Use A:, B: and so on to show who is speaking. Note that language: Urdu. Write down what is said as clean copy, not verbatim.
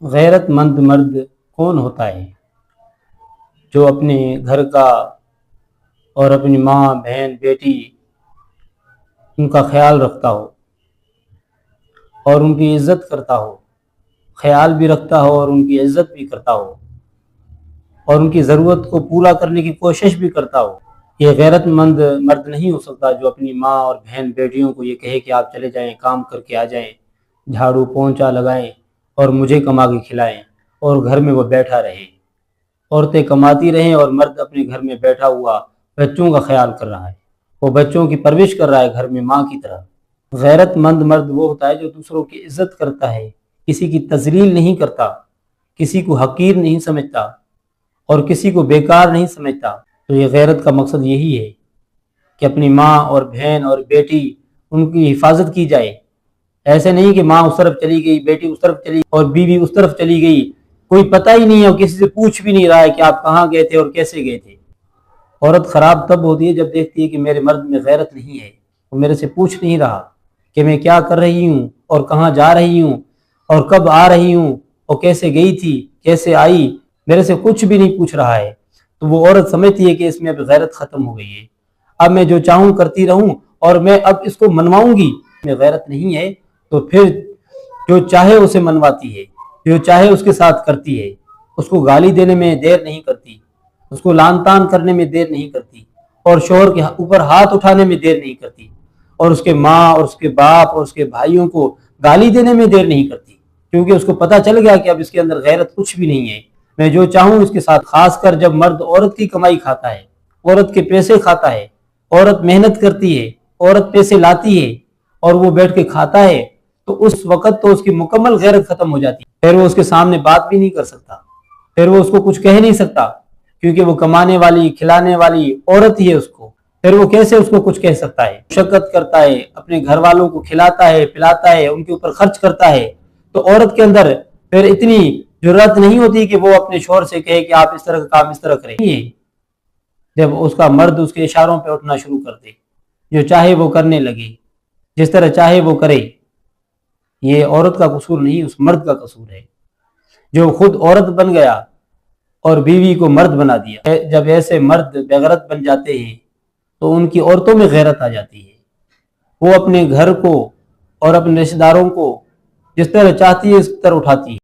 A: غیرت مند مرد کون ہوتا ہے جو اپنے گھر کا اور اپنی ماں بہن بیٹی ان کا خیال رکھتا ہو اور ان کی عزت کرتا ہو، خیال بھی رکھتا ہو اور ان کی عزت بھی کرتا ہو اور ان کی ضرورت کو پورا کرنے کی کوشش بھی کرتا ہو۔ یہ غیرت مند مرد نہیں ہو سکتا جو اپنی ماں اور بہن بیٹیوں کو یہ کہے کہ آپ چلے جائیں، کام کر کے آ جائیں، جھاڑو پونچھا لگائیں اور مجھے کما کے کھلائیں اور گھر میں وہ بیٹھا رہے۔ عورتیں کماتی رہیں اور مرد اپنے گھر میں بیٹھا ہوا بچوں کا خیال کر رہا ہے، وہ بچوں کی پرورش کر رہا ہے گھر میں ماں کی طرح۔ غیرت مند مرد وہ ہوتا ہے جو دوسروں کی عزت کرتا ہے، کسی کی تذلیل نہیں کرتا، کسی کو حقیر نہیں سمجھتا اور کسی کو بیکار نہیں سمجھتا۔ تو یہ غیرت کا مقصد یہی ہے کہ اپنی ماں اور بہن اور بیٹی ان کی حفاظت کی جائے۔ ایسے نہیں کہ ماں اس طرف چلی گئی، بیٹی اس طرف چلی اور بیوی اس طرف چلی گئی، کوئی پتہ ہی نہیں ہے اور کسی سے پوچھ بھی نہیں رہا ہے کہ آپ کہاں گئے تھے اور کیسے گئے تھے۔ عورت خراب تب ہوتی ہے جب دیکھتی ہے کہ میرے مرد میں غیرت نہیں ہے، وہ میرے سے پوچھ نہیں رہا کہ میں کیا کر رہی ہوں اور کہاں جا رہی ہوں اور کب آ رہی ہوں اور کیسے گئی تھی کیسے آئی، میرے سے کچھ بھی نہیں پوچھ رہا ہے۔ تو وہ عورت سمجھتی ہے کہ اس میں اب غیرت ختم ہو گئی ہے، اب میں جو چاہوں کرتی رہوں اور میں اب اس کو منواؤں گی۔ میں غیرت نہیں ہے تو پھر جو چاہے اسے منواتی ہے، جو چاہے اس کے ساتھ کرتی ہے، اس کو گالی دینے میں دیر نہیں کرتی، اس کو لان تان کرنے میں دیر نہیں کرتی اور شوہر کے اوپر ہاتھ اٹھانے میں دیر نہیں کرتی اور اس کے ماں اور اس کے باپ اور اس کے بھائیوں کو گالی دینے میں دیر نہیں کرتی، کیونکہ اس کو پتہ چل گیا کہ اب اس کے اندر غیرت کچھ بھی نہیں ہے، میں جو چاہوں اس کے ساتھ۔ خاص کر جب مرد عورت کی کمائی کھاتا ہے، عورت کے پیسے کھاتا ہے، عورت محنت کرتی ہے، عورت پیسے لاتی ہے اور وہ بیٹھ کے کھاتا ہے، تو اس وقت تو اس کی مکمل غیرت ختم ہو جاتی ہے۔ پھر وہ اس کے سامنے بات بھی نہیں کر سکتا، پھر وہ اس کو کچھ کہہ نہیں سکتا، کیونکہ وہ کمانے والی کھلانے والی عورت ہی ہے اس کو، پھر وہ کیسے اس کو کچھ کہہ سکتا ہے۔ مشقت کرتا ہے، اپنے گھر والوں کو کھلاتا ہے پلاتا ہے، ان کے اوپر خرچ کرتا ہے، تو عورت کے اندر پھر اتنی جرات نہیں ہوتی کہ وہ اپنے شوہر سے کہے کہ آپ اس طرح کا کام اس طرح کریں۔ جب اس کا مرد اس کے اشاروں پہ اٹھنا شروع کر دے، جو چاہے وہ کرنے لگے، جس طرح چاہے وہ کرے، یہ عورت کا قصور نہیں، اس مرد کا قصور ہے جو خود عورت بن گیا اور بیوی کو مرد بنا دیا۔ جب ایسے مرد بغیرت بن جاتے ہیں تو ان کی عورتوں میں غیرت آ جاتی ہے، وہ اپنے گھر کو اور اپنے رشتہ داروں کو جس طرح چاہتی ہے اس طرح اٹھاتی ہے۔